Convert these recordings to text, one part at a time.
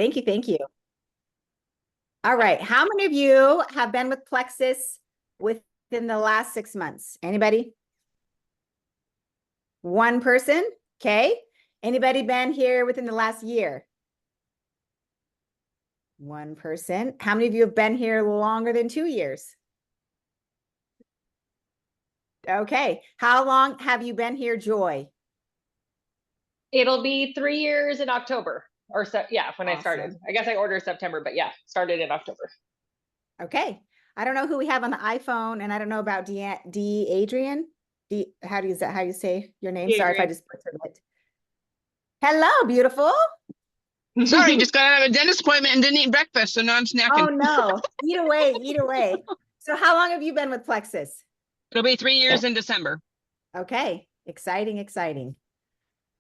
Thank you. Thank you. All right. How many of you have been with Plexus within the last 6 months? Anybody? One person? Okay. Anybody been here within the last year? One person. How many of you have been here longer than 2 years? Okay. How long have you been here, Joy? It'll be 3 years in October. Or so, yeah, when I started. Awesome. I guess I ordered September, but yeah, started in October. Okay. I don't know who we have on the iPhone, and I don't know about D Adrian. How do you say your name? Sorry if I Adrian. just butchered it. Hello, beautiful. Sorry, just got out of a dentist appointment and didn't eat breakfast, so now I'm snacking. Oh no. Eat away, eat away. So how long have you been with Plexus? It'll be 3 years in December. Okay. Exciting, exciting.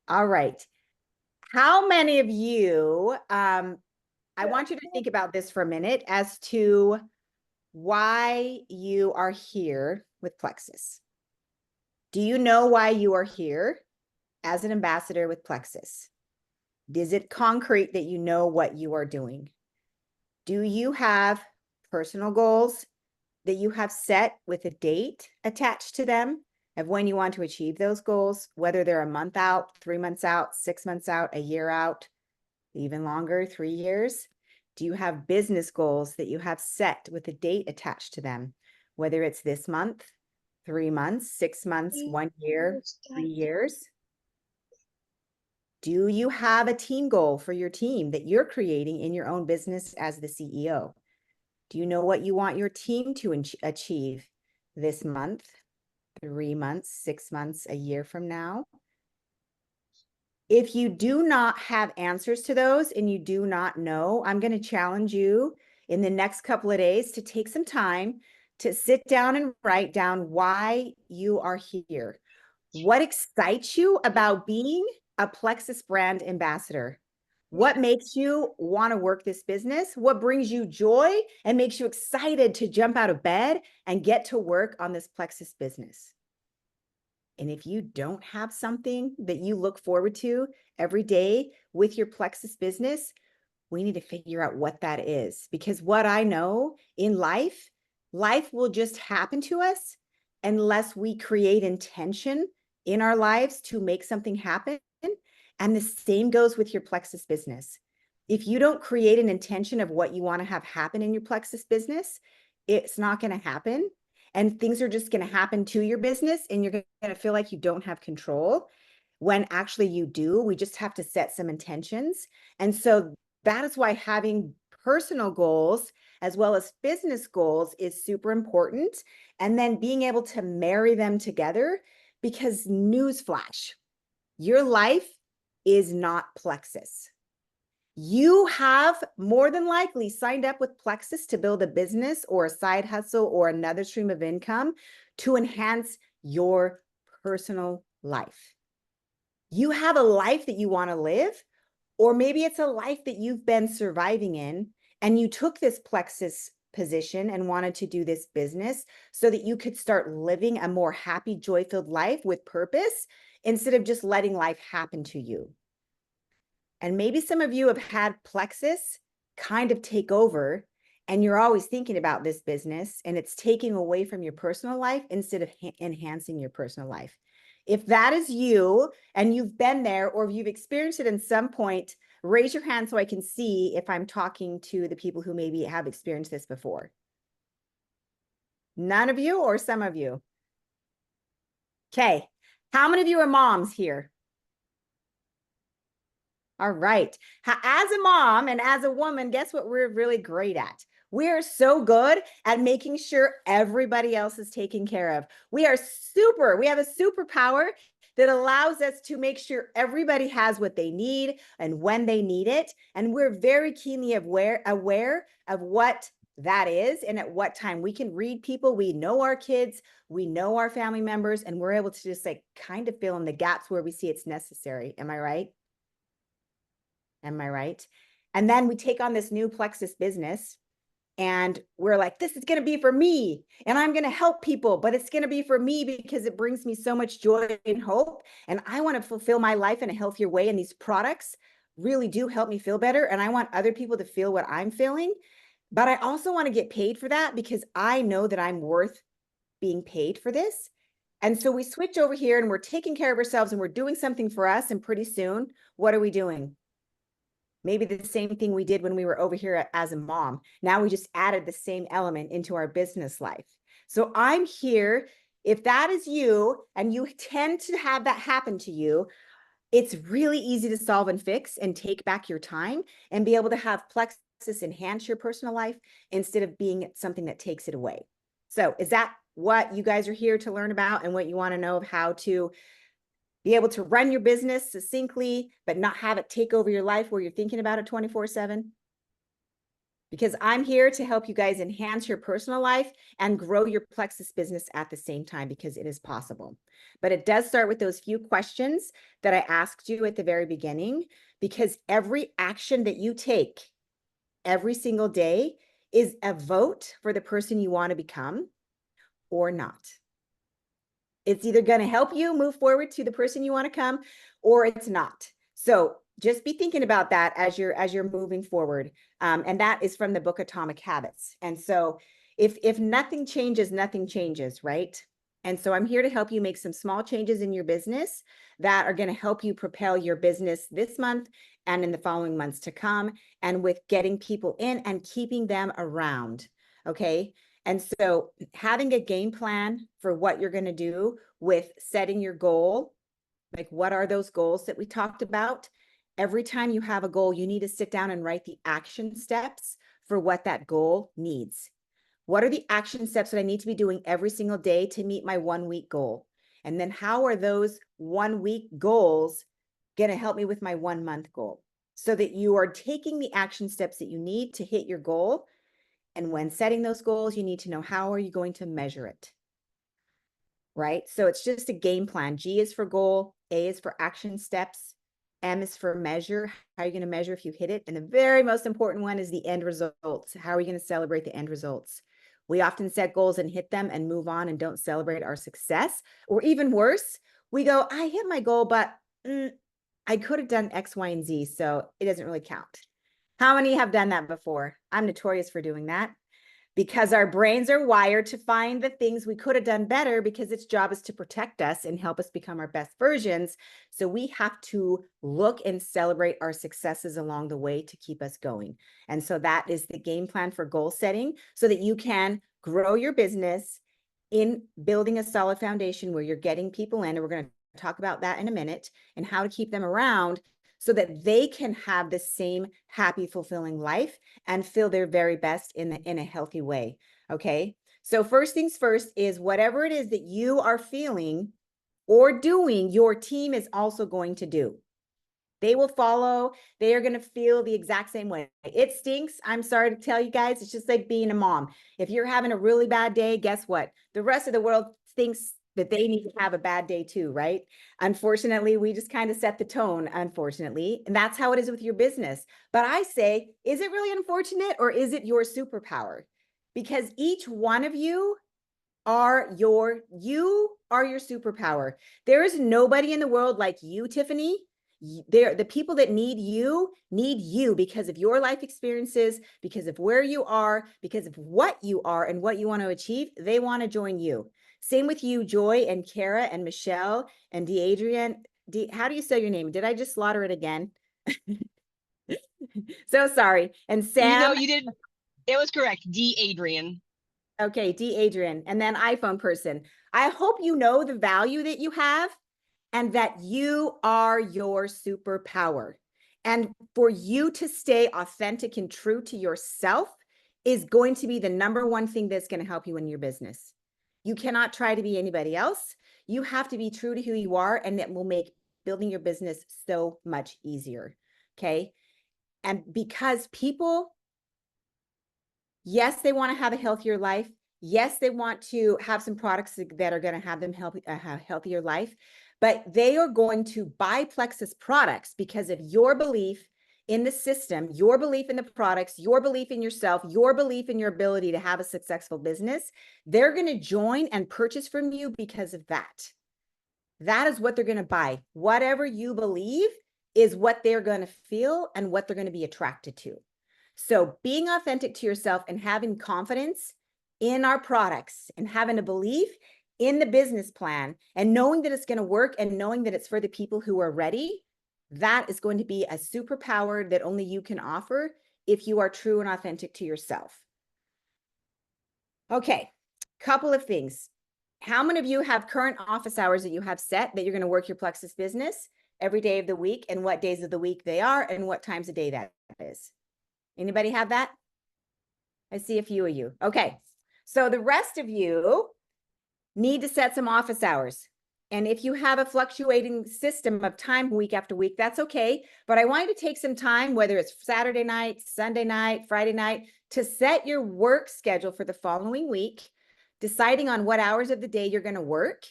All right. How many of you, I want you to think about this for a minute as to why you are here with Plexus. Do you know why you are here as an ambassador with Plexus? Is it concrete that you know what you are doing? Do you have personal goals that you have set with a date attached to them of when you want to achieve those goals, whether they're a month out, 3 months out, 6 months out, a year out, even longer, 3 years? Do you have business goals that you have set with a date attached to them, whether it's this month, 3 months, 6 months, 1 year, 3 years? Do you have a team goal for your team that you're creating in your own business as the CEO? Do you know what you want your team to achieve this month, 3 months, 6 months, a year from now? If you do not have answers to those and you do not know, I'm going to challenge you in the next couple of days to take some time to sit down and write down why you are here. What excites you about being a Plexus brand ambassador? What makes you want to work this business? What brings you joy and makes you excited to jump out of bed and get to work on this Plexus business? And if you don't have something that you look forward to every day with your Plexus business, we need to figure out what that is. Because what I know in life will just happen to us unless we create intention in our lives to make something happen. And the same goes with your Plexus business. If you don't create an intention of what you want to have happen in your Plexus business, it's not going to happen. And things are just going to happen to your business, and you're going to feel like you don't have control when actually you do. We just have to set some intentions. And so that is why having personal goals as well as business goals is super important. And then being able to marry them together, because newsflash, your life is not Plexus. You have more than likely signed up with Plexus to build a business or a side hustle or another stream of income to enhance your personal life. You have a life that you want to live, or maybe it's a life that you've been surviving in and you took this Plexus position and wanted to do this business so that you could start living a more happy, joy-filled life with purpose instead of just letting life happen to you. And maybe some of you have had Plexus kind of take over, and you're always thinking about this business and it's taking away from your personal life instead of enhancing your personal life. If that is you and you've been there, or if you've experienced it at some point, raise your hand so I can see if I'm talking to the people who maybe have experienced this before. None of you or some of you? Okay. How many of you are moms here? All right. As a mom and as a woman, guess what we're really great at? We are so good at making sure everybody else is taken care of. We have a superpower that allows us to make sure everybody has what they need and when they need it. And we're very keenly aware of what that is and at what time. We can read people, we know our kids, we know our family members, and we're able to just like kind of fill in the gaps where we see it's necessary. Am I right? Am I right? And then we take on this new Plexus business and we're like, this is going to be for me and I'm going to help people, but it's going to be for me because it brings me so much joy and hope. And I want to fulfill my life in a healthier way. And these products really do help me feel better. And I want other people to feel what I'm feeling. But I also want to get paid for that because I know that I'm worth being paid for this. And so we switch over here and we're taking care of ourselves and we're doing something for us. And pretty soon, what are we doing? Maybe the same thing we did when we were over here as a mom. Now we just added the same element into our business life. So I'm here. If that is you and you tend to have that happen to you, it's really easy to solve and fix and take back your time and be able to have Plexus enhance your personal life instead of being something that takes it away. So is that what you guys are here to learn about and what you want to know of how to be able to run your business succinctly, but not have it take over your life where you're thinking about it 24/7? Because I'm here to help you guys enhance your personal life and grow your Plexus business at the same time, because it is possible. But it does start with those few questions that I asked you at the very beginning, because every action that you take every single day is a vote for the person you want to become or not. It's either going to help you move forward to the person you want to come, or it's not. So just be thinking about that as you're moving forward. And that is from the book Atomic Habits. And so if nothing changes, nothing changes, right? And so I'm here to help you make some small changes in your business that are going to help you propel your business this month and in the following months to come, and with getting people in and keeping them around. Okay. And so having a game plan for what you're going to do with setting your goal, like what are those goals that we talked about? Every time you have a goal, you need to sit down and write the action steps for what that goal needs. What are the action steps that I need to be doing every single day to meet my 1 week goal? And then how are those 1 week goals going to help me with my 1 month goal? So that you are taking the action steps that you need to hit your goal. And when setting those goals, you need to know, how are you going to measure it? Right? So it's just a game plan. G is for goal, A is for action steps, M is for measure. How are you going to measure if you hit it? And the very most important one is the end results. How are we going to celebrate the end results? We often set goals and hit them and move on and don't celebrate our success. Or even worse, we go, I hit my goal, but I could have done X, Y, and Z, so it doesn't really count. How many have done that before? I'm notorious for doing that, because our brains are wired to find the things we could have done better, because its job is to protect us and help us become our best versions. So we have to look and celebrate our successes along the way to keep us going. And so that is the game plan for goal setting, so that you can grow your business in building a solid foundation where you're getting people in. And we're going to talk about that in a minute, and how to keep them around so that they can have the same happy, fulfilling life and feel their very best in a healthy way. Okay. So first things first is, whatever it is that you are feeling or doing, your team is also going to do. They will follow. They are going to feel the exact same way. It stinks. I'm sorry to tell you guys. It's just like being a mom. If you're having a really bad day, guess what? The rest of the world thinks that they need to have a bad day too, right? Unfortunately, we just kind of set the tone, unfortunately. And that's how it is with your business. But I say, is it really unfortunate, or is it your superpower? Because each one of you are your superpower. There is nobody in the world like you, Tiffany. The people that need you because of your life experiences, because of where you are, because of what you are and what you want to achieve. They want to join you. Same with you, Joy and Kara and Michelle and Deadrian. How do you say your name? Did I just slaughter it again? So sorry. And Sam. You did. It was correct. Adrian. Okay, Adrian. And then iPhone person. I hope you know the value that you have, and that you are your superpower. And for you to stay authentic and true to yourself is going to be the number one thing that's going to help you in your business. You cannot try to be anybody else. You have to be true to who you are, and it will make building your business so much easier. Okay. And because people, yes, they want to have a healthier life. Yes, they want to have some products that are going to have them have a healthier life, but they are going to buy Plexus products because of your belief in the system, your belief in the products, your belief in yourself, your belief in your ability to have a successful business. They're going to join and purchase from you because of that. That is what they're going to buy. Whatever you believe, is what they're going to feel and what they're going to be attracted to. So being authentic to yourself and having confidence in our products and having a belief in the business plan and knowing that it's going to work and knowing that it's for the people who are ready, that is going to be a superpower that only you can offer if you are true and authentic to yourself. Okay, couple of things. How many of you have current office hours that you have set that you're going to work your Plexus business every day of the week, and what days of the week they are and what times a day that is? Anybody have that? I see a few of you. Okay, so the rest of you need to set some office hours. And if you have a fluctuating system of time week after week, that's okay. But I want you to take some time, whether it's Saturday night, Sunday night, Friday night, to set your work schedule for the following week, deciding on what hours of the day you're going to work.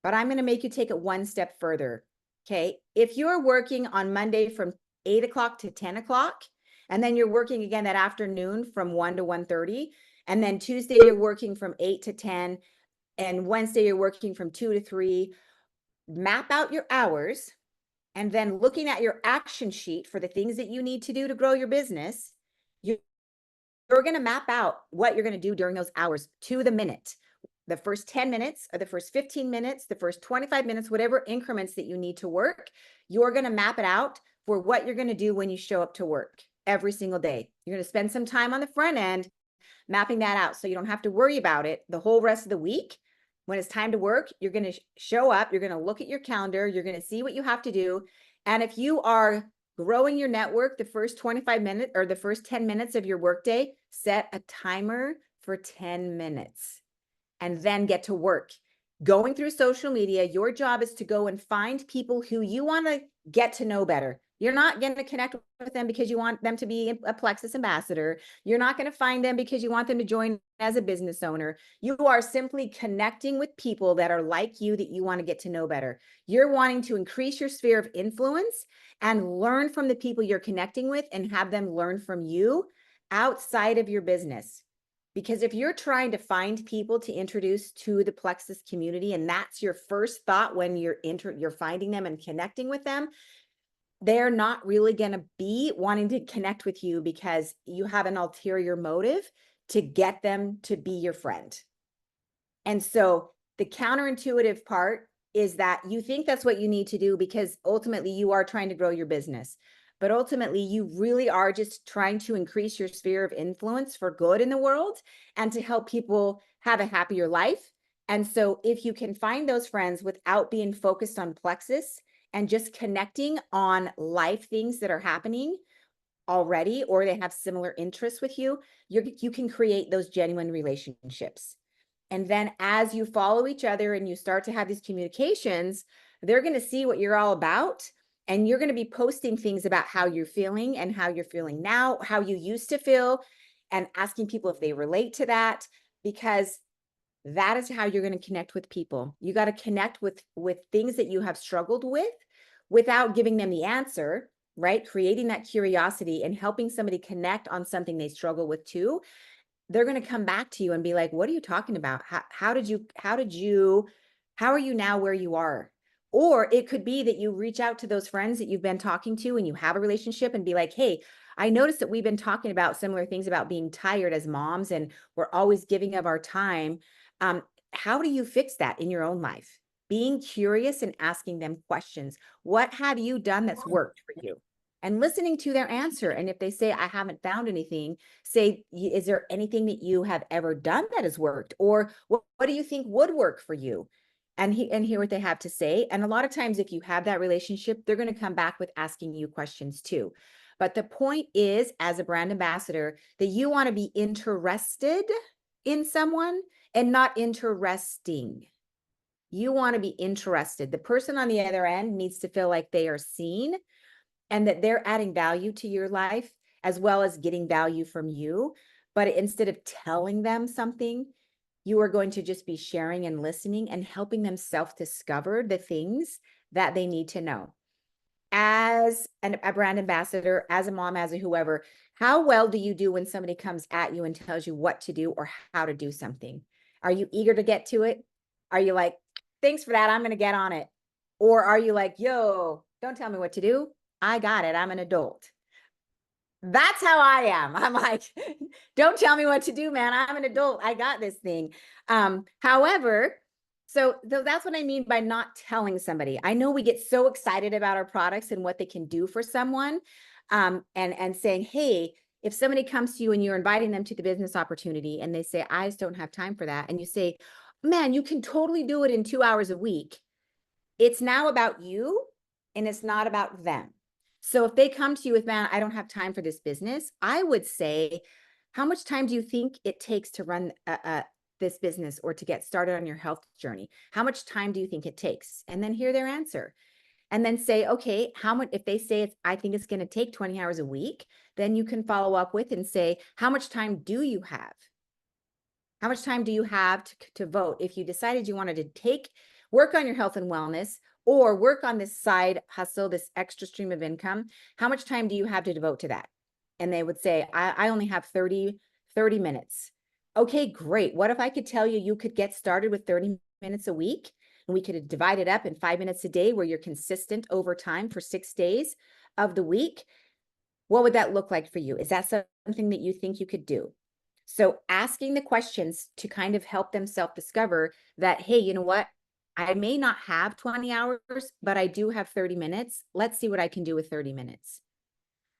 But I'm going to make you take it one step further. Okay. If you're working on Monday from 8 o'clock to 10 o'clock, and then you're working again that afternoon from 1 to 1:30, and then Tuesday you're working from 8 to 10, and Wednesday you're working from 2 to 3, map out your hours, and then looking at your action sheet for the things that you need to do to grow your business, you're going to map out what you're going to do during those hours to the minute. The first 10 minutes or the first 15 minutes, the first 25 minutes, whatever increments that you need to work, you're going to map it out for what you're going to do when you show up to work every single day. You're going to spend some time on the front end mapping that out so you don't have to worry about it the whole rest of the week. When it's time to work, you're going to show up, you're going to look at your calendar, you're going to see what you have to do. And if you are growing your network, the first 25 minutes or the first 10 minutes of your workday, set a timer for 10 minutes and then get to work. Going through social media, your job is to go and find people who you want to get to know better. You're not going to connect with them because you want them to be a Plexus ambassador. You're not going to find them because you want them to join as a business owner. You are simply connecting with people that are like you that you want to get to know better. You're wanting to increase your sphere of influence and learn from the people you're connecting with and have them learn from you outside of your business. Because if you're trying to find people to introduce to the Plexus community, and that's your first thought when you're finding them and connecting with them, they're not really going to be wanting to connect with you because you have an ulterior motive to get them to be your friend. And so the counterintuitive part is that you think that's what you need to do because ultimately you are trying to grow your business. But ultimately, you really are just trying to increase your sphere of influence for good in the world and to help people have a happier life. And so if you can find those friends without being focused on Plexus and just connecting on life things that are happening already, or they have similar interests with you, you can create those genuine relationships. And then as you follow each other and you start to have these communications, they're going to see what you're all about. And you're going to be posting things about how you're feeling and how you're feeling now, how you used to feel, and asking people if they relate to that, because that is how you're going to connect with people. You got to connect with things that you have struggled with without giving them the answer, right? Creating that curiosity and helping somebody connect on something they struggle with too. They're going to come back to you and be like, what are you talking about? How are you now where you are? Or it could be that you reach out to those friends that you've been talking to and you have a relationship and be like, hey, I noticed that we've been talking about similar things about being tired as moms and we're always giving of our time. How do you fix that in your own life? Being curious and asking them questions. What have you done that's worked for you? And listening to their answer. And if they say, I haven't found anything, say, is there anything that you have ever done that has worked? Or what do you think would work for you? And hear what they have to say. And a lot of times, if you have that relationship, they're going to come back with asking you questions too. But the point is, as a brand ambassador, that you want to be interested in someone and not interesting. You want to be interested. The person on the other end needs to feel like they are seen and that they're adding value to your life as well as getting value from you. But instead of telling them something, you are going to just be sharing and listening and helping them self-discover the things that they need to know. As a brand ambassador, as a mom, as a whoever, how well do you do when somebody comes at you and tells you what to do or how to do something? Are you eager to get to it? Are you like, thanks for that, I'm going to get on it? Or are you like, yo, Don't tell me what to do. I got it. I'm an adult. That's how I am. I'm like, don't tell me what to do, man. I'm an adult. I got this thing. However, so that's what I mean by not telling somebody. I know we get so excited about our products and what they can do for someone, and saying, hey, if somebody comes to you and you're inviting them to the business opportunity and they say, I just don't have time for that. And you say, man, you can totally do it in 2 hours a week. It's now about you and it's not about them. So if they come to you with, man, I don't have time for this business, I would say, how much time do you think it takes to run this business or to get started on your health journey? How much time do you think it takes? And then hear their answer. And then say, okay, how much, if they say I think it's going to take 20 hours a week, then you can follow up with and say, how much time do you have? How much time do you have to vote? If you decided you wanted to work on your health and wellness or work on this side hustle, this extra stream of income, how much time do you have to devote to that? And they would say, I only have 30 minutes. Okay, great. What if I could tell you, you could get started with 30 minutes a week and we could divide it up in 5 minutes a day where you're consistent over time for 6 days of the week? What would that look like for you? Is that something that you think you could do? So asking the questions to kind of help them self-discover that, hey, you know what? I may not have 20 hours, but I do have 30 minutes. Let's see what I can do with 30 minutes,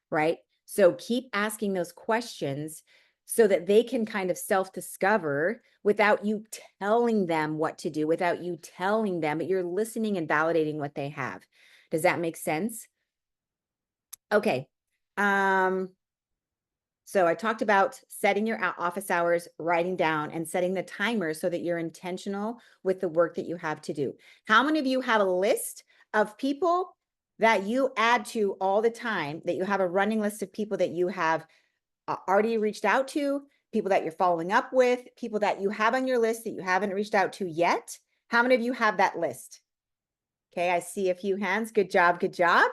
right? So keep asking those questions so that they can kind of self-discover without you telling them what to do, without you telling them, but you're listening and validating what they have. Does that make sense? Okay. So I talked about setting your office hours, writing down and setting the timer so that you're intentional with the work that you have to do. How many of you have a list of people that you add to all the time, that you have a running list of people that you have already reached out to, people that you're following up with, people that you have on your list that you haven't reached out to yet? How many of you have that list? Okay, I see a few hands. Good job, good job.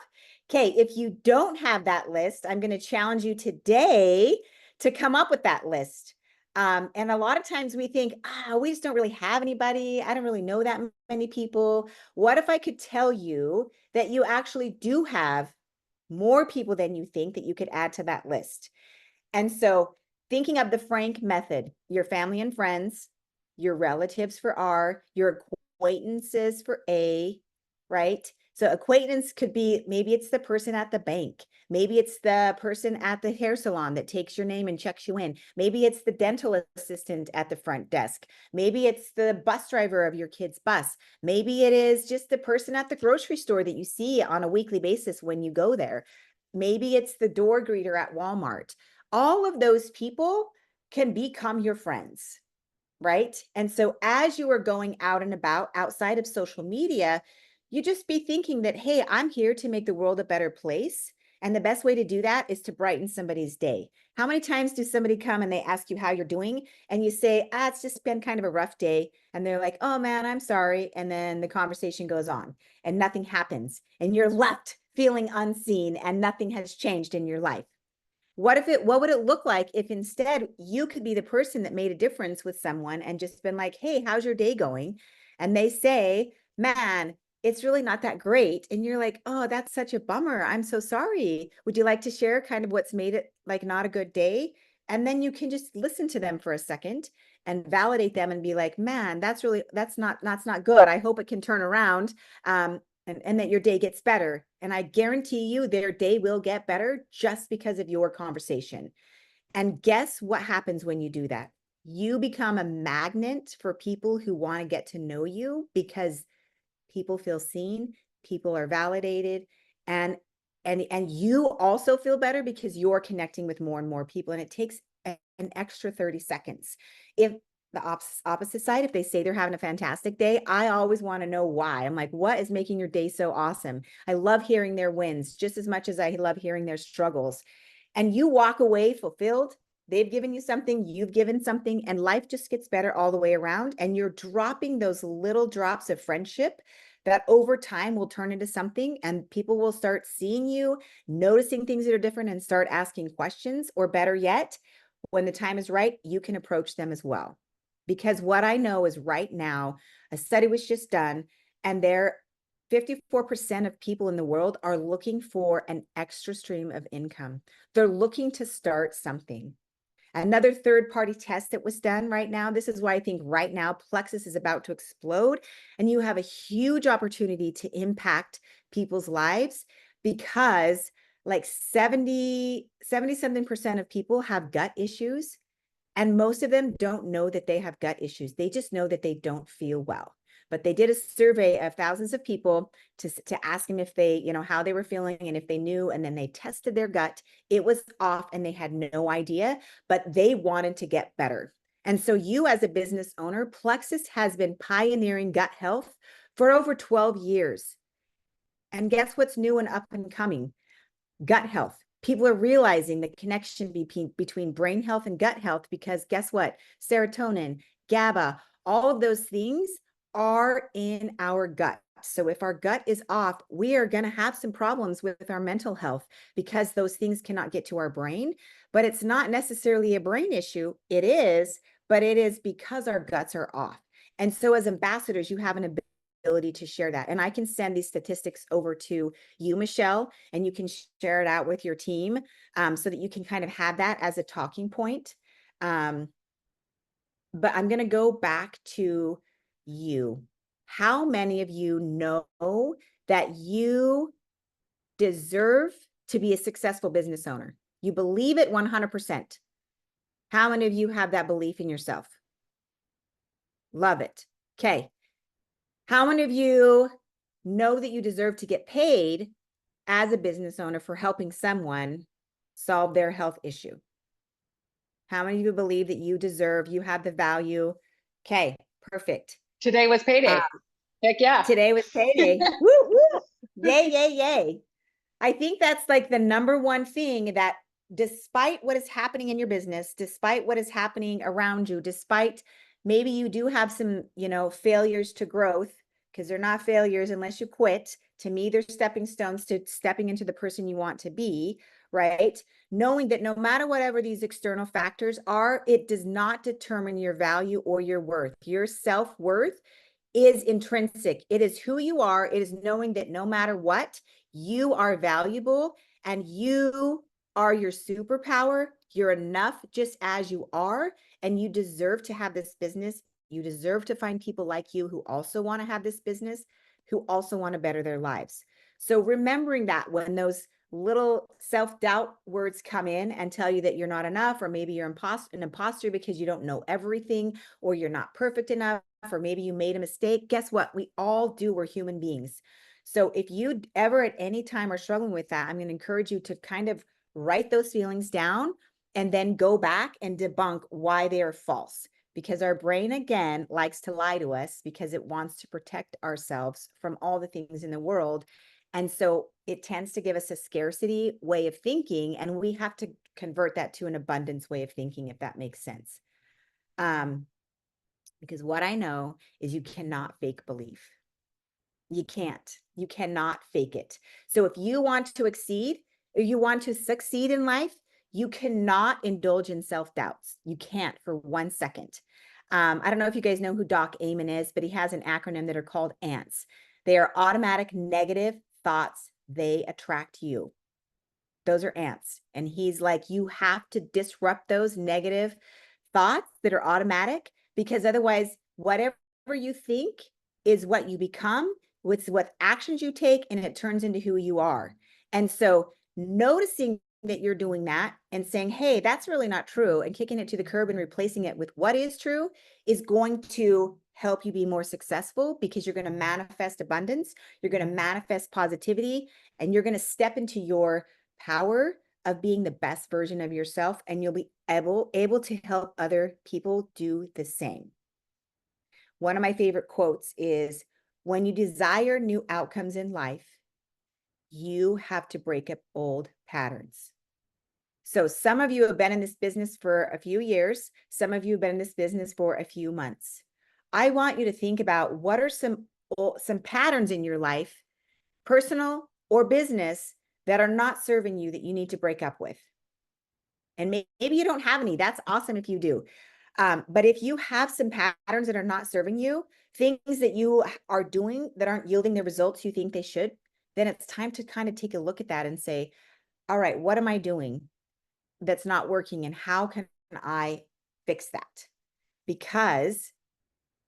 Okay, if you don't have that list, I'm going to challenge you today to come up with that list. And a lot of times we think, we just don't really have anybody. I don't really know that many people. What if I could tell you that you actually do have more people than you think that you could add to that list? And so thinking of the Frank method, your family and friends, your relatives for R, your acquaintances for A, right? So acquaintance could be, maybe it's the person at the bank. Maybe it's the person at the hair salon that takes your name and checks you in. Maybe it's the dental assistant at the front desk. Maybe it's the bus driver of your kid's bus. Maybe it is just the person at the grocery store that you see on a weekly basis when you go there. Maybe it's the door greeter at Walmart. All of those people can become your friends, right? And so as you are going out and about outside of social media, you just be thinking that, hey, I'm here to make the world a better place. And the best way to do that is to brighten somebody's day. How many times do somebody come and they ask you how you're doing and you say, it's just been kind of a rough day. And they're like, oh man, I'm sorry. And then the conversation goes on and nothing happens and you're left feeling unseen and nothing has changed in your life. What would it look like if instead you could be the person that made a difference with someone and just been like, hey, how's your day going? And they say, man, it's really not that great. And you're like, oh, that's such a bummer. I'm so sorry. Would you like to share kind of what's made it like not a good day? And then you can just listen to them for a second and validate them and be like, man, that's not good. I hope it can turn around. And that your day gets better. And I guarantee you their day will get better just because of your conversation. And guess what happens when you do that? You become a magnet for people who want to get to know you because people feel seen, people are validated, and you also feel better because you're connecting with more and more people. And it takes an extra 30 seconds. If the opposite side, if they say they're having a fantastic day, I always want to know why. I'm like, what is making your day so awesome? I love hearing their wins just as much as I love hearing their struggles. And you walk away fulfilled. They've given you something, you've given something, and life just gets better all the way around. And you're dropping those little drops of friendship that over time will turn into something, and people will start seeing you, noticing things that are different, and start asking questions. Or better yet, when the time is right, you can approach them as well. Because what I know is right now, a study was just done, and there 54% of people in the world are looking for an extra stream of income. They're looking to start something. Another third-party test that was done right now, this is why I think right now Plexus is about to explode, and you have a huge opportunity to impact people's lives, because like 70 something% of people have gut issues, and most of them don't know that they have gut issues. They just know that they don't feel well. But they did a survey of thousands of people to ask them if they, how they were feeling and if they knew, and then they tested their gut. It was off and they had no idea, but they wanted to get better. And so you as a business owner, Plexus has been pioneering gut health for over 12 years. And guess what's new and up and coming? Gut health. People are realizing the connection between brain health and gut health, because guess what? Serotonin, GABA, all of those things are in our gut. So if our gut is off, we are going to have some problems with our mental health, because those things cannot get to our brain. But it's not necessarily a brain issue. It is, but it is because our guts are off. And so as ambassadors, you have an ability to share that. And I can send these statistics over to you, Michelle, and you can share it out with your team, so that you can kind of have that as a talking point. But I'm going to go back to you. How many of you know that you deserve to be a successful business owner? You believe it 100%. How many of you have that belief in yourself? Love it. Okay. How many of you know that you deserve to get paid as a business owner for helping someone solve their health issue? How many of you believe that you deserve, you have the value? Okay, perfect. Today was payday. Heck yeah. Today was payday. Woo, woo. Yay, yay, yay. I think that's like the number one thing, that despite what is happening in your business, despite what is happening around you, despite maybe you do have some, failures to growth, because they're not failures unless you quit. To me, they're stepping stones to stepping into the person you want to be, right? Knowing that no matter whatever these external factors are, it does not determine your value or your worth. Your self-worth is intrinsic. It is who you are. It is knowing that no matter what, you are valuable and you are your superpower. You're enough just as you are, and you deserve to have this business. You deserve to find people like you who also want to have this business, who also want to better their lives. So remembering that when those little self-doubt words come in and tell you that you're not enough, or maybe you're an imposter because you don't know everything, or you're not perfect enough, or maybe you made a mistake. Guess what? We all do. We're human beings. So if you ever at any time are struggling with that, I'm going to encourage you to kind of write those feelings down and then go back and debunk why they are false. Because our brain, again, likes to lie to us because it wants to protect ourselves from all the things in the world. And so it tends to give us a scarcity way of thinking, and we have to convert that to an abundance way of thinking, if that makes sense. Because what I know is you cannot fake belief. You can't. You cannot fake it. So if you want to exceed, or you want to succeed in life, you cannot indulge in self-doubts. You can't for 1 second. I don't know if you guys know who Doc Amen is, but he has an acronym that are called ANTS. They are automatic negative thoughts. They attract you. Those are ANTS. And he's like, you have to disrupt those negative thoughts that are automatic, because otherwise, whatever you think is what you become, with what actions you take, and it turns into who you are. And so noticing that you're doing that and saying, hey, that's really not true, and kicking it to the curb and replacing it with what is true is going to help you be more successful, because you're going to manifest abundance, you're going to manifest positivity, and you're going to step into your power of being the best version of yourself, and you'll be able to help other people do the same. One of my favorite quotes is, when you desire new outcomes in life, you have to break up old patterns. So some of you have been in this business for a few years. Some of you have been in this business for a few months. I want you to think about what are some patterns in your life, personal or business, that are not serving you, that you need to break up with. And maybe you don't have any. That's awesome if you do. But if you have some patterns that are not serving you, things that you are doing that aren't yielding the results you think they should, then it's time to kind of take a look at that and say, all right, what am I doing that's not working and how can I fix that? Because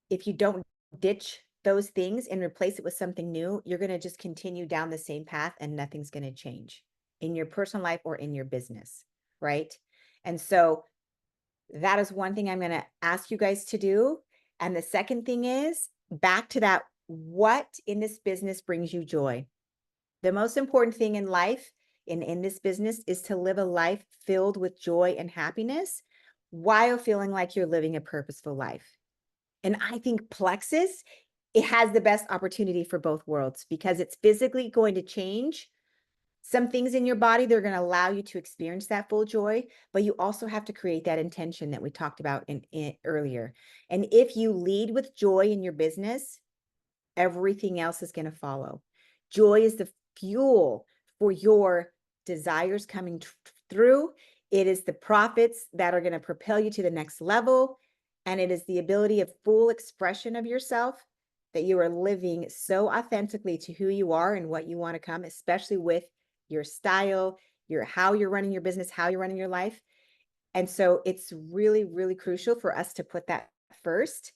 if you don't ditch those things and replace it with something new, you're going to just continue down the same path and nothing's going to change in your personal life or in your business, right? And so that is one thing I'm going to ask you guys to do. And the second thing is back to that, what in this business brings you joy? The most important thing in life, in this business, is to live a life filled with joy and happiness while feeling like you're living a purposeful life. And I think Plexus, it has the best opportunity for both worlds because it's physically going to change some things in your body. They're going to allow you to experience that full joy, but you also have to create that intention that we talked about in earlier. And if you lead with joy in your business, everything else is going to follow. Joy is the fuel for your desires coming through. It is the profits that are going to propel you to the next level. And it is the ability of full expression of yourself that you are living so authentically to who you are and what you want to come, especially with your style, how you're running your business, how you're running your life. And so it's really, really crucial for us to put that first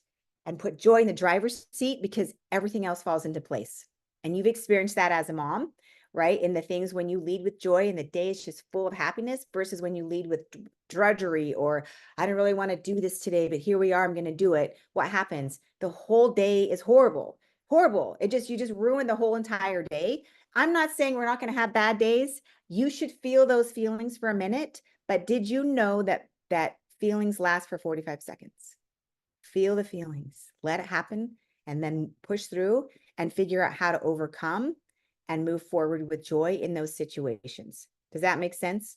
and put joy in the driver's seat because everything else falls into place. And you've experienced that as a mom, right? In the things when you lead with joy and the day is just full of happiness versus when you lead with drudgery or I don't really want to do this today, but here we are, I'm going to do it. What happens? The whole day is horrible. Horrible. You just ruin the whole entire day. I'm not saying we're not going to have bad days. You should feel those feelings for a minute, but did you know that feelings last for 45 seconds? Feel the feelings, let it happen, and then push through and figure out how to overcome and move forward with joy in those situations. Does that make sense?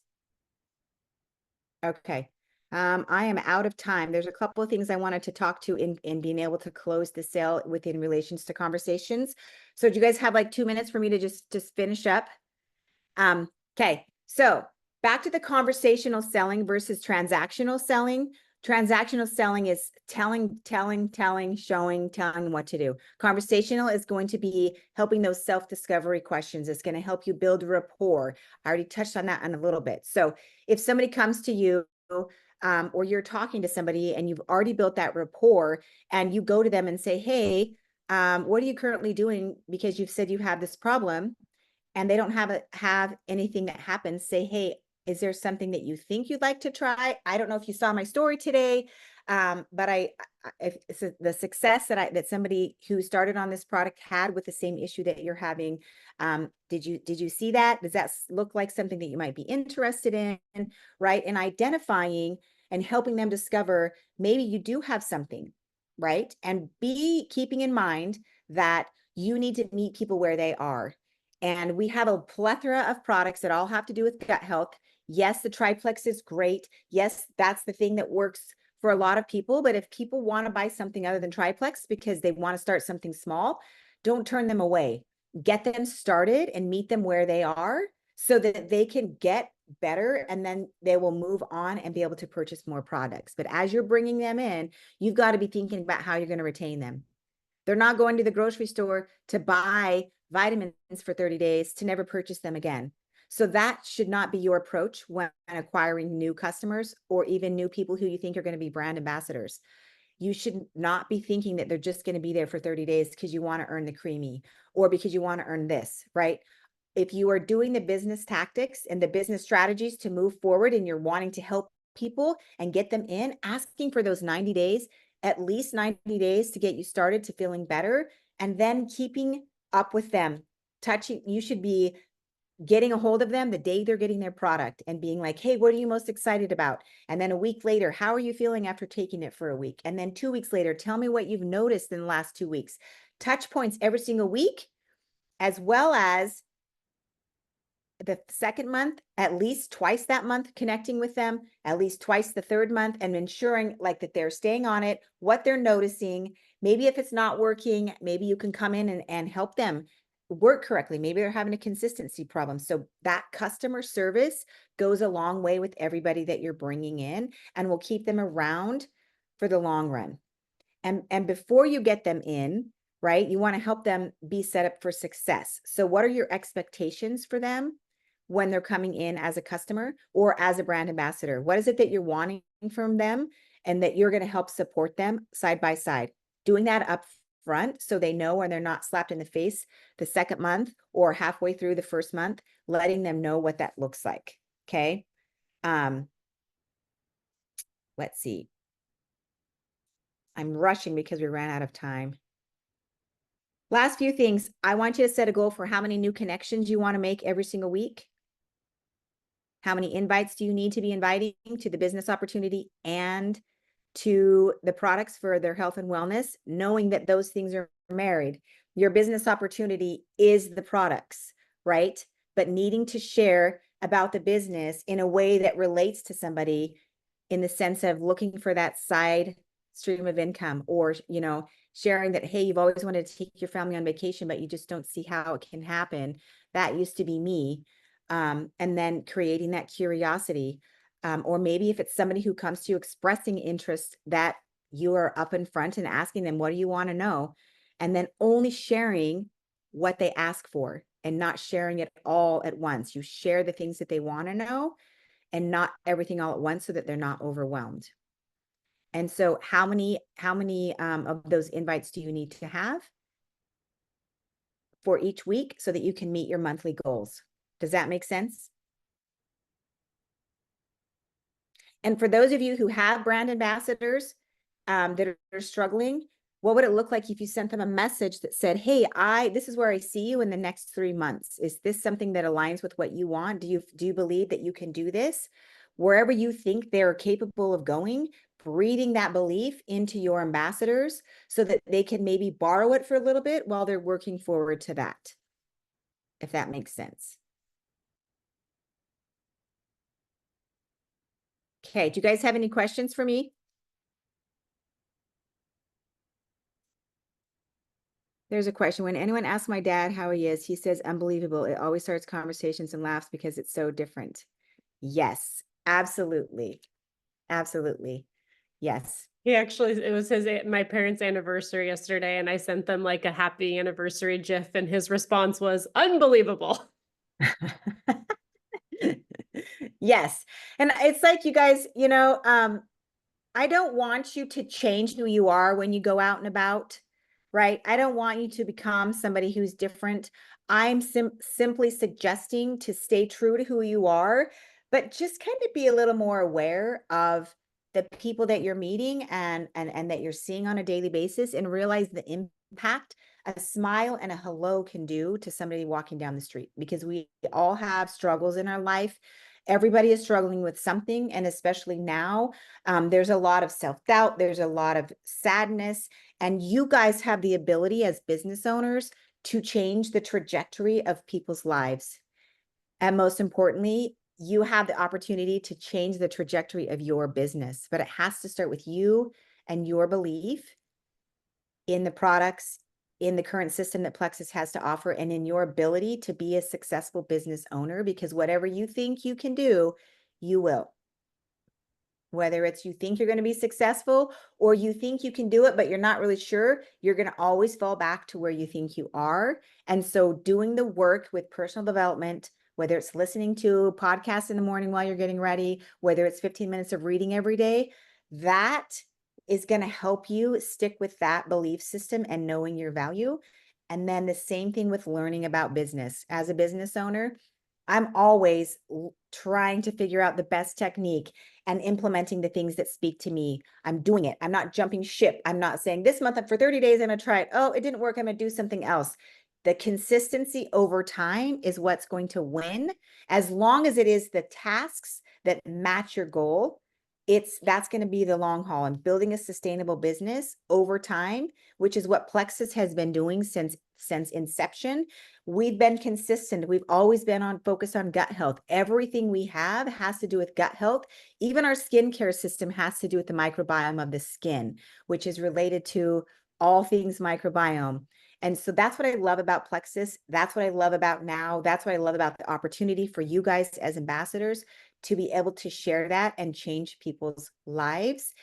Okay. I am out of time. There's a couple of things I wanted to talk to in being able to close the sale within relations to conversations. So do you guys have like 2 minutes for me to just finish up? Okay. So back to the conversational selling versus transactional selling. Transactional selling is telling, showing, telling what to do. Conversational is going to be helping those self-discovery questions. It's going to help you build rapport. I already touched on that in a little bit. So if somebody comes to you, or you're talking to somebody and you've already built that rapport and you go to them and say, hey, what are you currently doing? Because you've said you have this problem and they don't have anything that happens, say, hey, is there something that you think you'd like to try? I don't know if you saw my story today, but if it's the success that somebody who started on this product had with the same issue that you're having, did you see that? Does that look like something that you might be interested in, right? And identifying and helping them discover maybe you do have something, right? And keeping in mind that you need to meet people where they are. And we have a plethora of products that all have to do with gut health. Yes, the triplex is great. Yes, that's the thing that works for a lot of people. But if people want to buy something other than triplex because they want to start something small, don't turn them away. Get them started and meet them where they are so that they can get better and then they will move on and be able to purchase more products. But as you're bringing them in, you've got to be thinking about how you're going to retain them. They're not going to the grocery store to buy vitamins for 30 days to never purchase them again. So that should not be your approach when acquiring new customers or even new people who you think are going to be brand ambassadors. You should not be thinking that they're just going to be there for 30 days because you want to earn the creamy or because you want to earn this, right? If you are doing the business tactics and the business strategies to move forward and you're wanting to help people and get them in, asking for those 90 days, at least 90 days to get you started to feeling better, and then keeping up with them. You should be getting a hold of them the day they're getting their product and being like, hey, what are you most excited about? And then a week later, how are you feeling after taking it for a week? And then 2 weeks later, tell me what you've noticed in the last 2 weeks. Touch points every single week, as well as the second month, at least twice that month, connecting with them, at least twice the third month, and ensuring like that they're staying on it, what they're noticing. Maybe if it's not working, maybe you can come in and help them work correctly. Maybe they're having a consistency problem. So that customer service goes a long way with everybody that you're bringing in and will keep them around for the long run. And before you get them in, right, you want to help them be set up for success. So what are your expectations for them when they're coming in as a customer or as a brand ambassador? What is it that you're wanting from them and that you're going to help support them side by side? Doing that up front so they know and they're not slapped in the face the second month or halfway through the first month, letting them know what that looks like. Okay. Let's see. I'm rushing because we ran out of time. Last few things. I want you to set a goal for how many new connections you want to make every single week. How many invites do you need to be inviting to the business opportunity and to the products for their health and wellness, knowing that those things are married. Your business opportunity is the products, right? But needing to share about the business in a way that relates to somebody in the sense of looking for that side stream of income, or, you know, sharing that, hey, you've always wanted to take your family on vacation, but you just don't see how it can happen. That used to be me. And then creating that curiosity. Or maybe if it's somebody who comes to you expressing interest, that you are up in front and asking them, what do you want to know? And then only sharing what they ask for and not sharing it all at once. You share the things that they want to know and not everything all at once so that they're not overwhelmed. And so how many of those invites do you need to have for each week so that you can meet your monthly goals? Does that make sense? And for those of you who have brand ambassadors that are struggling, what would it look like if you sent them a message that said, hey, this is where I see you in the next 3 months. Is this something that aligns with what you want? Do you believe that you can do this? Wherever you think they're capable of going, breeding that belief into your ambassadors so that they can maybe borrow it for a little bit while they're working forward to that, if that makes sense. Okay, do you guys have any questions for me? There's a question. When anyone asks my dad how he is, he says, unbelievable. It always starts conversations and laughs because it's so different. Yes, absolutely. Absolutely. Yes. He actually, it was my parents' anniversary yesterday, and I sent them like a happy anniversary GIF, and his response was unbelievable. Yes. And it's like, you guys, you know, I don't want you to change who you are when you go out and about, right? I don't want you to become somebody who's different. I'm simply suggesting to stay true to who you are, but just kind of be a little more aware of the people that you're meeting and that you're seeing on a daily basis, and realize the impact a smile and a hello can do to somebody walking down the street, because we all have struggles in our life. Everybody is struggling with something. And especially now, there's a lot of self-doubt. There's a lot of sadness. And you guys have the ability as business owners to change the trajectory of people's lives. And most importantly, you have the opportunity to change the trajectory of your business, but it has to start with you and your belief in the products, in the current system that Plexus has to offer, and in your ability to be a successful business owner, because whatever you think you can do, you will. Whether it's you think you're going to be successful or you think you can do it, but you're not really sure, you're going to always fall back to where you think you are. And so doing the work with personal development, whether it's listening to podcasts in the morning while you're getting ready, whether it's 15 minutes of reading every day, that is going to help you stick with that belief system and knowing your value. And then the same thing with learning about business. As a business owner, I'm always trying to figure out the best technique and implementing the things that speak to me. I'm doing it. I'm not jumping ship. I'm not saying this month for 30 days, I'm going to try it. Oh, it didn't work. I'm going to do something else. The consistency over time is what's going to win. As long as it is the tasks that match your goal, that's going to be the long haul, and building a sustainable business over time, which is what Plexus has been doing since inception. We've been consistent. We've always been focused on gut health. Everything we have has to do with gut health. Even our skincare system has to do with the microbiome of the skin, which is related to all things microbiome. And so that's what I love about Plexus. That's what I love about now. That's what I love about the opportunity for you guys as ambassadors to be able to share that and change people's lives.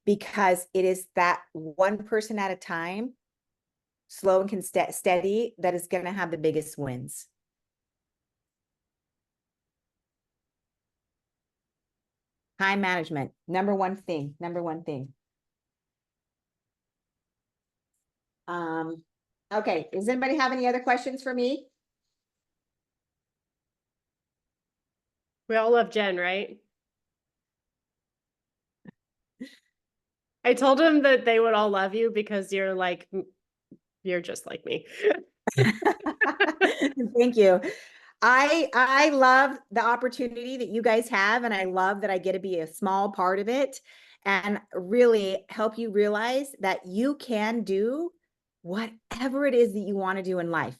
because it is that one person at a time, slow and steady, that is going to have the biggest wins. Time management, number one thing. Okay, does anybody have any other questions for me? We all love Jen, right? I told him that they would all love you because you're just like me. Thank you. I love the opportunity that you guys have, and I love that I get to be a small part of it and really help you realize that you can do whatever it is that you want to do in life.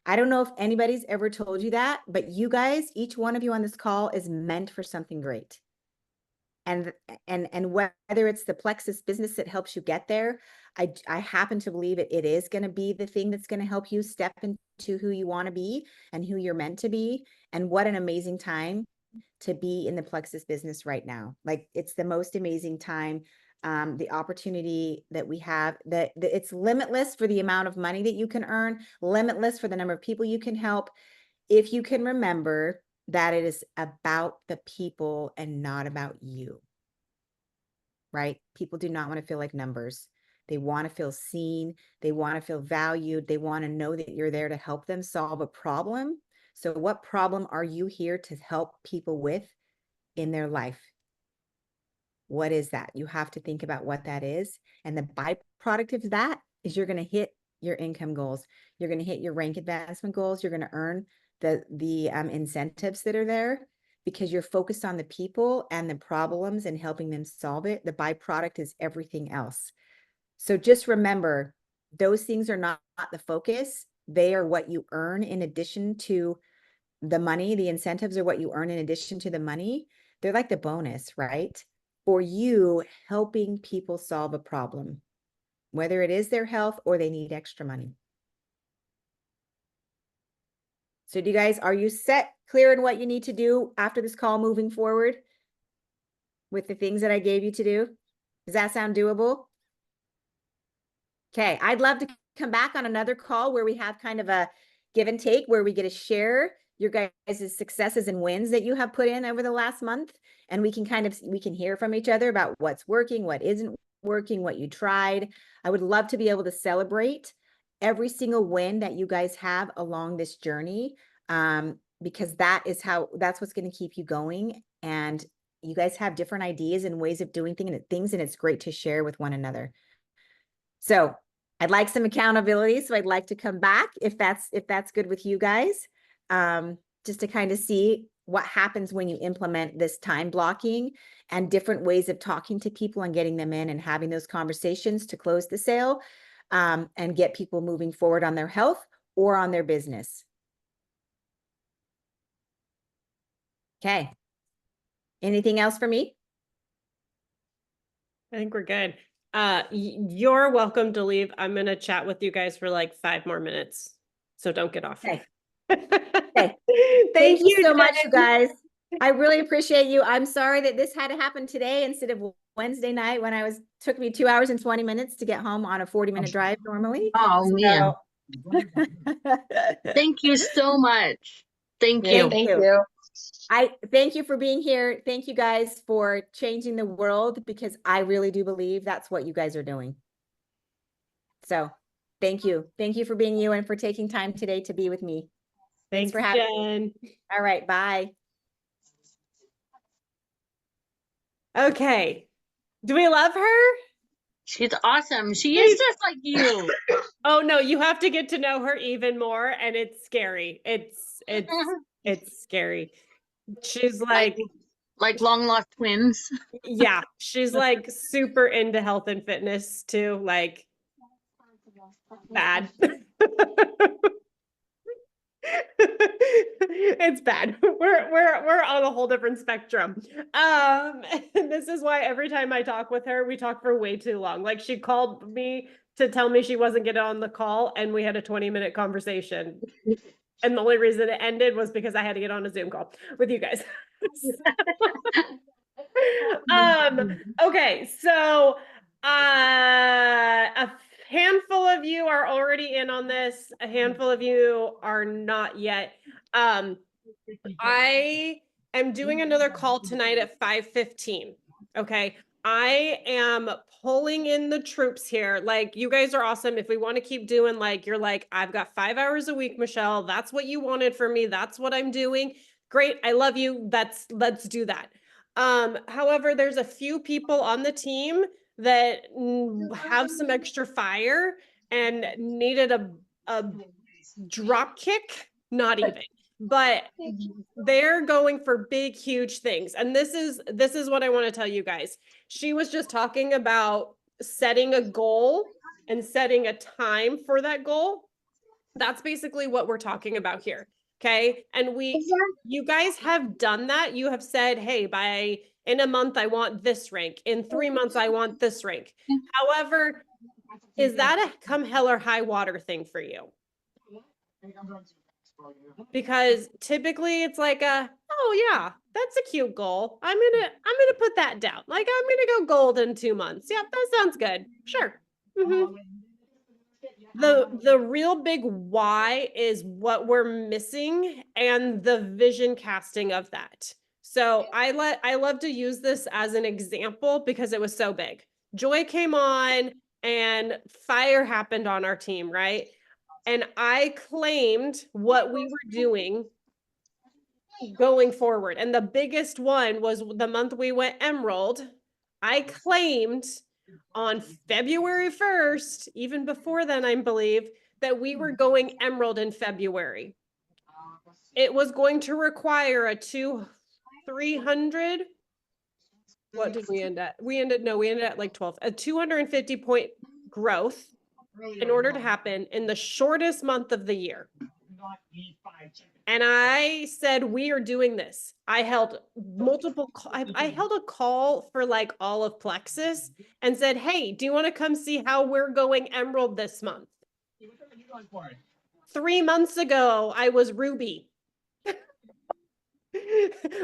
I don't know if anybody's ever told you that, but you guys, each one of you on this call is meant for something great. And whether it's the Plexus business that helps you get there, I happen to believe it is going to be the thing that's going to help you step into who you want to be and who you're meant to be. And what an amazing time to be in the Plexus business right now. Like, it's the most amazing time. The opportunity that we have, that it's limitless for the amount of money that you can earn, limitless for the number of people you can help. If you can remember that it is about the people and not about you, right? People do not want to feel like numbers. They want to feel seen. They want to feel valued. They want to know that you're there to help them solve a problem. So what problem are you here to help people with in their life? What is that? You have to think about what that is. And the byproduct of that is you're going to hit your income goals. You're going to hit your rank advancement goals. You're going to earn the incentives that are there because you're focused on the people and the problems and helping them solve it. The byproduct is everything else. So just remember, those things are not the focus. They are what you earn in addition to the money. The incentives are what you earn in addition to the money. They're like the bonus, right? For you helping people solve a problem, whether it is their health or they need extra money. So do you guys, are you set, clear in what you need to do after this call moving forward with the things that I gave you to do? Does that sound doable? Okay, I'd love to come back on another call where we have kind of a give and take, where we get to share your guys' successes and wins that you have put in over the last month. And we can hear from each other about what's working, what isn't working, what you tried. I would love to be able to celebrate every single win that you guys have along this journey, because that's what's going to keep you going. And you guys have different ideas and ways of doing things, and it's great to share with one another. So I'd like some accountability. So I'd like to come back if that's good with you guys, just to kind of see what happens when you implement this time blocking and different ways of talking to people and getting them in and having those conversations to close the sale, and get people moving forward on their health or on their business. Okay. Anything else for me? I think we're good. You're welcome to leave. I'm going to chat with you guys for like 5 more minutes. So don't get off. Okay. Okay. Thank you so much, Jen. you guys. I really appreciate you. I'm sorry that this had to happen today instead of Wednesday night when took me 2 hours and 20 minutes to get home on a 40-minute drive normally. Oh, man. Thank you so much. Thank you. Thank you. I thank you for being here. Thank you guys for changing the world, because I really do believe that's what you guys are doing. So thank you. Thank you for being you and for taking time today to be with me. Thanks for having Jen. All right. Bye. Okay. Do we love her? She's awesome. She is just like you. Oh no, you have to get to know her even more, and it's scary. It's scary. She's like long lost twins. yeah, she's like super into health and fitness too, like bad. It's bad. We're on a whole different spectrum. And this is why every time I talk with her, we talk for way too long. Like, she called me to tell me she wasn't getting on the call, and we had a 20-minute conversation. And the only reason it ended was because I had to get on a Zoom call with you guys. Okay, so a handful of you are already in on this. A handful of you are not yet. I am doing another call tonight at 5:15. Okay. I am pulling in the troops here. Like, you guys are awesome. If we want to keep doing, like, you're like, I've got 5 hours a week, Michelle. That's what you wanted for me. That's what I'm doing. Great. I love you. Let's do that. However, there's a few people on the team that have some extra fire and needed a drop kick, not even, but they're going for big, huge things. And this is what I want to tell you guys. She was just talking about setting a goal and setting a time for that goal. That's basically what we're talking about here. Okay. And you guys have done that. You have said, hey, in a month, I want this rank. In 3 months, I want this rank. However, is that a come hell or high water thing for you? Because typically it's like oh yeah, that's a cute goal. I'm gonna put that down. Like, I'm gonna go gold in 2 months. Yep, that sounds good. Sure. The real big why is what we're missing and the vision casting of that. So I love to use this as an example because it was so big. Joy came on and fire happened on our team, right? And I claimed what we were doing going forward. And the biggest one was the month we went Emerald. I claimed on February 1st, even before then, I believe, that we were going Emerald in February. It was going to require a 300. What did we end at? We ended at like 12, a 250 point growth in order to happen in the shortest month of the year. And I said, we are doing this. I held I held a call for like all of Plexus and said, hey, do you want to come see how we're going Emerald this month? 3 months ago, I was Ruby.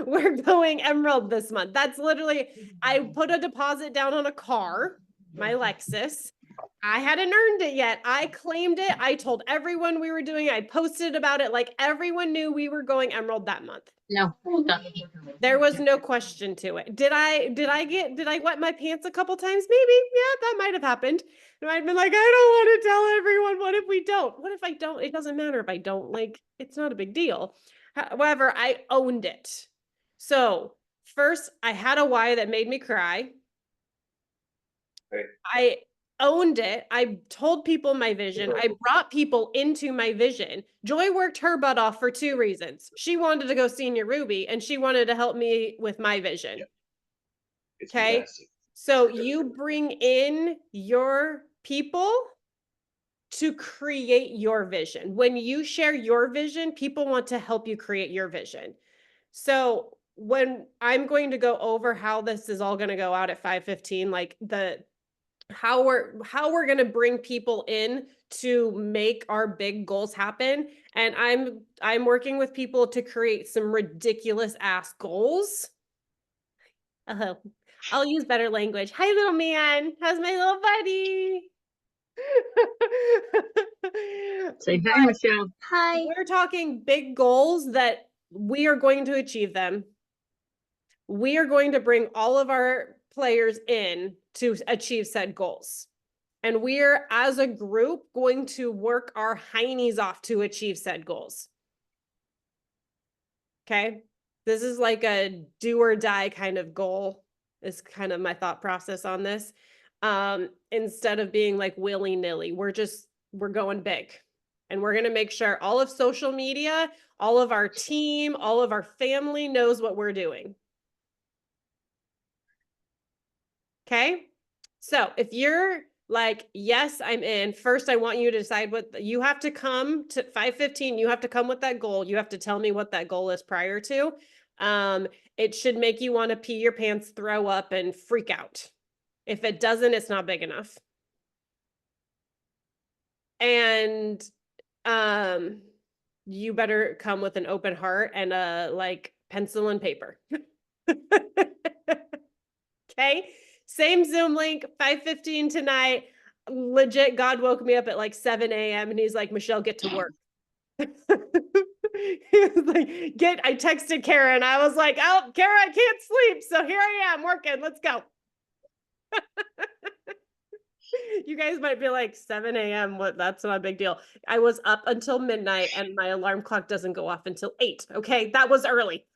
We're going Emerald this month. That's literally, I put a deposit down on a car, my Lexus. I hadn't earned it yet. I claimed it. I told everyone we were doing it. I posted about it. Like, everyone knew we were going Emerald that month. No. There was no question to it. Did I wet my pants a couple times? Maybe. Yeah, that might have happened. And I'd been like, I don't want to tell everyone. What if we don't? What if I don't? It doesn't matter if I don't. Like, it's not a big deal. However, I owned it. So first, I had a why that made me cry. I owned it. I told people my vision. I brought people into my vision. Joy worked her butt off for 2 reasons. She wanted to go senior Ruby and she wanted to help me with my vision. Okay. So you bring in your people to create your vision. When you share your vision, people want to help you create your vision. So when I'm going to go over how this is all going to go out at 5:15, like how we're going to bring people in to make our big goals happen. And I'm working with people to create some ridiculous ass goals. I'll use better language. Hi, little man. How's my little buddy? Say hi, Michelle. Hi. We're talking big goals that we are going to achieve them. We are going to bring all of our players in to achieve said goals. And we're, as a group, going to work our heinies off to achieve said goals. Okay? This is like a do or die kind of goal, is kind of my thought process on this. Instead of being like willy-nilly, we're going big. And we're going to make sure all of social media, all of our team, all of our family knows what we're doing. Okay? So if you're like, yes, I'm in, first I want you to decide what you have to come to 5:15. You have to come with that goal. You have to tell me what that goal is prior to. It should make you want to pee your pants, throw up, and freak out. If it doesn't, it's not big enough. And you better come with an open heart and a like pencil and paper. Okay. Same Zoom link, 5:15 tonight. Legit, God woke me up at like 7 a.m. and he's like, Michelle, get to work. He was like, I texted Kara and I was like, oh, Kara, I can't sleep. So here I am working. Let's go. You guys might be like 7 a.m. What? That's not a big deal. I was up until midnight and my alarm clock doesn't go off until 8. Okay. That was early.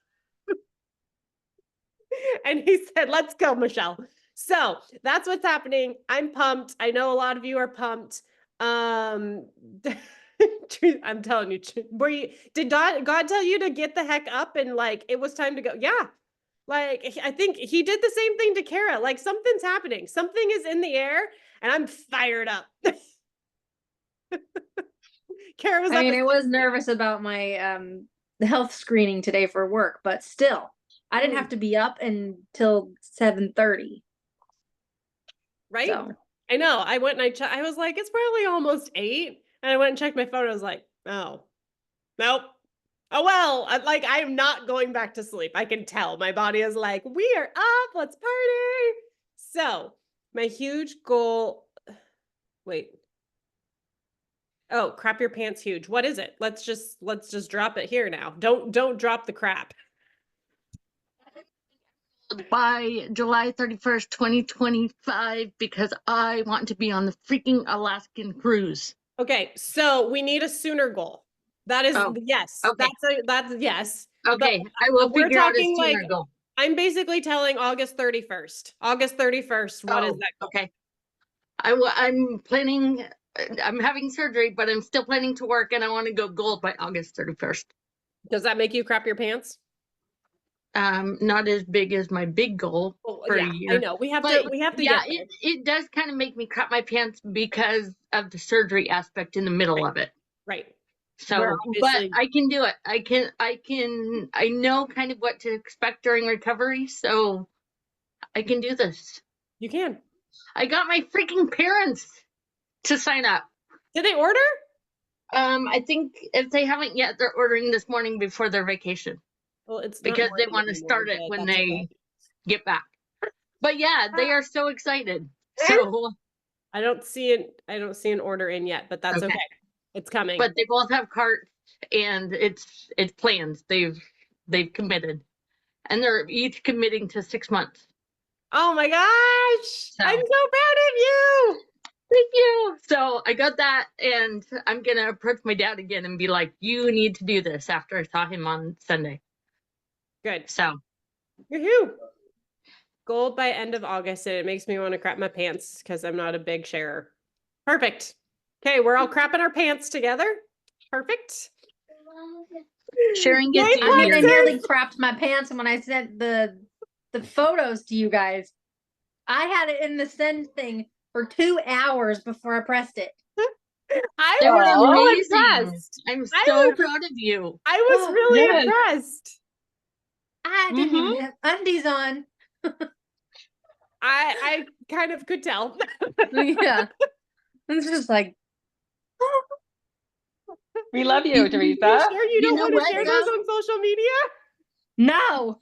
And he said, let's go, Michelle. So that's what's happening. I'm pumped. I know a lot of you are pumped. I'm telling you, did God tell you to get the heck up and like, it was time to go? Yeah. Like, I think he did the same thing to Kara. Like something's happening. Something is in the air and I'm fired up. Kara was I mean, I was nervous about my the health screening today for work, but still, I didn't have to be up until 7:30. right? So I know. I went and I was like, it's probably almost 8. And I went and checked my phone. I was like, oh, nope. Oh, well, I'm not going back to sleep. I can tell my body is like, we are up. Let's party. So my huge goal, wait. Oh, crap your pants huge. What is it? Let's just drop it here now. Don't drop the crap. By July 31st, 2025, because I want to be on the freaking Alaskan cruise. Okay, so we need a sooner goal. That is yes. Okay. That's yes. Okay, I will we're figure out a talking, sooner like, goal. I'm basically telling August 31st. August 31st. What is that? Okay. I'm planning, I'm having surgery, but I'm still planning to work and I want to go gold by August 31st. Does that make you crap your pants? Not as big as my big goal for a year. I know. We have But to yeah, get there. it does kind of make me crap my pants because of the surgery aspect in the middle of it. Right. So, We're but obviously- I can do it. I know kind of what to expect during recovery, so I can do this. You can. I got my freaking parents to sign up. Did they order? I think if they haven't yet, they're ordering this morning before their vacation Well, it's not because they morning want to anymore, start it but when that's they okay. get back. But yeah, they are so excited. So, I don't see an order in yet, but that's Okay. okay. It's coming. but they both have carts and it's plans. They've committed, and they're each committing to 6 months. Oh my gosh! So- I'm so proud of you. Thank you. So I got that, and I'm gonna approach my dad again and be like, "You need to do this." After I saw him on Sunday, Good. so Woohoo! Gold by end of August, and it makes me want to crap my pants because I'm not a big sharer. Perfect. Okay, we're all crapping our pants together. Perfect. sharing gets Wait, I mean, I easier. nearly crapped my pants when I sent the photos to you guys. I had it in the send thing for 2 hours before I pressed it. I They were was so amazing. impressed. I'm I so was- proud of you. I was really Yes. impressed. I didn't even have undies on. I kind of could tell. Yeah. It's just like, We love you, You Teresa. sure you You don't know want to what, share though? those on social media? no.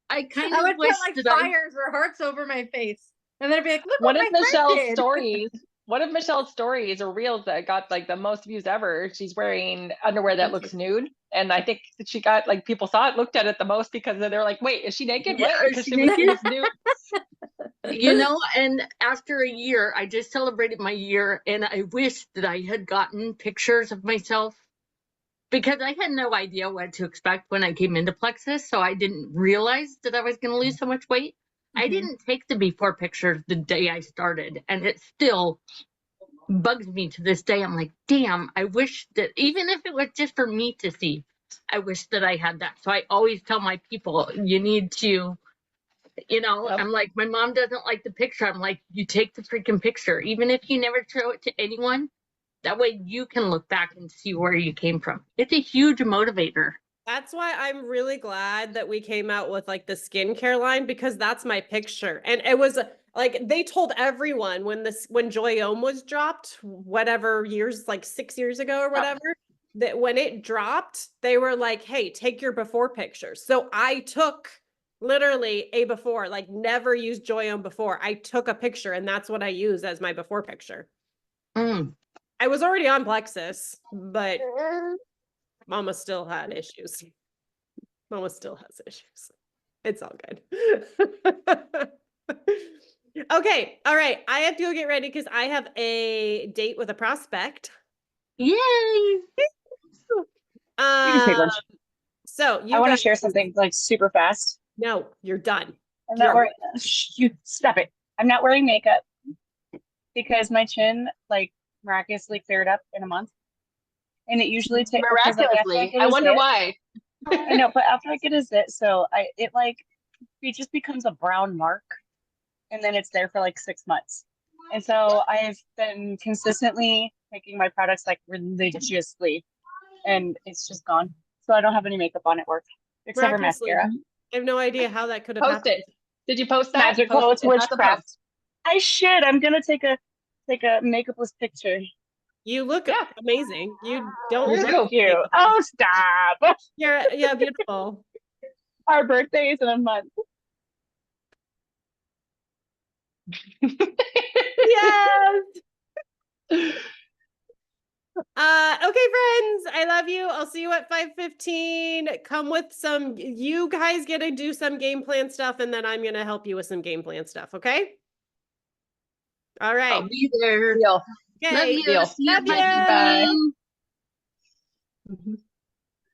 I kind I of would wish put like that I fires or hearts over my face. And then I'd be like, look One what of my friend Michelle's did. stories. One of Michelle's stories or reels that got like the most views ever. She's wearing underwear that looks nude, and I think that she got like people saw it, looked at it the most because they're like, "Wait, is she naked? Yeah, What?" is Because she she was naked? this nude. you know, and after a year, I just celebrated my year, and I wish that I had gotten pictures of myself because I had no idea what to expect when I came into Plexus, so I didn't realize that I was going to lose so much weight. I Mhm. didn't take the before pictures the day I started, and it still bugs me to this day. I'm like, damn, I wish that even if it was just for me to see, I wish that I had that. So I always tell my people, you need to, Yep. I'm like, my mom doesn't like the picture. I'm like, you take the freaking picture, even if you never show it to anyone. That way you can look back and see where you came from. It's a huge motivator. That's why I'm really glad that we came out with like the skincare line because that's my picture. And it was like they told everyone when Joy Ohm was dropped, whatever years, like 6 years ago or whatever, that when it dropped, they were like, hey, take your before pictures. So I took Literally a before, like never used Joy-On before. I took a picture and that's what I use as my before picture. Mm. I was already on Plexus, but Mama still had issues. Mama still has issues. It's all good. Okay, all right. I have to go get ready because I have a date with a prospect. Yay! You can take lunch. So you I want to guys- share something like super fast. No, you're done. I'm You're not wearing. Shh, you stop it. I'm not wearing makeup because my chin like miraculously cleared up in a month, and it usually takes Miraculously. I wonder why. I know, but after I get a zit, so it just becomes a brown mark, and then it's there for like 6 months. And so I've been consistently taking my products like religiously, and it's just gone. So I don't have any makeup on at work except for Miraculously. mascara. I have no idea how that could have Post happened. it. Did you post that? Magical, Post it's it. That's a witchcraft. post. I should. I'm gonna take a makeupless picture. You look Yeah. amazing. You don't You look do. Thank you. makeup. Oh, stop. You're beautiful. Our birthday is in a month. Yes. Okay, friends, I love you. I'll see you at 5:15. Come with some, you guys get to do some game plan stuff, and then I'm gonna help you with some game plan stuff, okay? All right. I'll be there. Deal. Love Okay. you. Deal. See you Love at ya. 5:15. Mhm.